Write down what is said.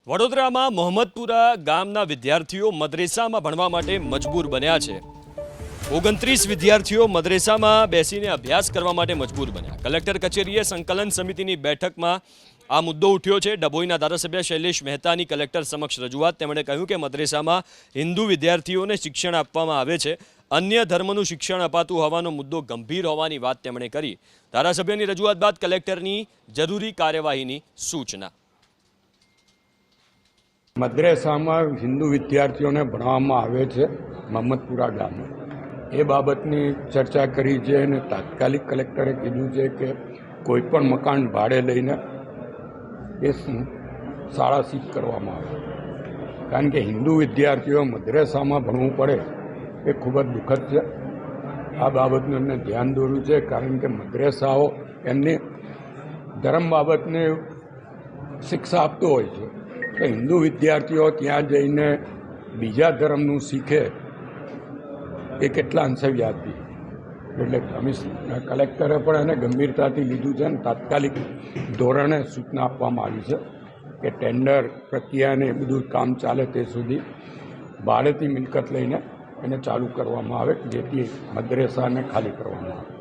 વડોદરામાં મોહમ્મદપુરા ગામના વિદ્યાર્થીઓ મદ્રેસામાં ભણવા માટે મજબૂર બન્યા છે। 29 વિદ્યાર્થીઓ મદ્રેસામાં બેસીને અભ્યાસ કરવા માટે મજબૂર બન્યા। કલેક્ટર કચેરીએ સંકલન સમિતિની બેઠકમાં આ મુદ્દો ઉઠ્યો છે। ડભોઈના ધારાસભ્ય શૈલેષ મહેતાની કલેક્ટર સમક્ષ રજૂઆત। તેમણે કહ્યું કે મદ્રેસામાં હિન્દુ વિદ્યાર્થીઓને શિક્ષણ આપવામાં આવે છે, અન્ય ધર્મનું શિક્ષણ અપાતું હોવાનો મુદ્દો ગંભીર હોવાની વાત તેમણે કરી। ધારાસભ્યની રજૂઆત બાદ કલેક્ટરની જરૂરી કાર્યવાહીની સૂચના। મદ્રેસામાં હિન્દુ વિદ્યાર્થીઓને ભણાવવામાં આવે છે મોહમ્મદપુરા ગામે, એ બાબતની ચર્ચા કરી છે અને તાત્કાલિક કલેક્ટરે કીધું છે કે કોઈપણ મકાન ભાડે લઈને એ શાળા સીઝ કરવામાં આવે, કારણ કે હિન્દુ વિદ્યાર્થીઓ મદ્રેસામાં ભણવું પડે એ ખૂબ જ દુઃખદ છે। આ બાબતનું એમને ધ્યાન દોર્યું છે, કારણ કે મદ્રેસાઓ એમની ધર્મ બાબતને શિક્ષા આપતો હોય છે, તો હિન્દુ વિદ્યાર્થીઓ ત્યાં જઈને બીજા ધર્મનું શીખે એ કેટલા અંશે વ્યાજબી। એટલે કલેક્ટરે પણ એને ગંભીરતાથી લીધું છે અને તાત્કાલિક ધોરણે સૂચના આપવામાં આવી છે કે ટેન્ડર પ્રક્રિયાને બધું કામ ચાલે તે સુધી ભાડેથી મિલકત લઈને એને ચાલુ કરવામાં આવે, જેથી મદ્રેસાને ખાલી કરવામાં આવે।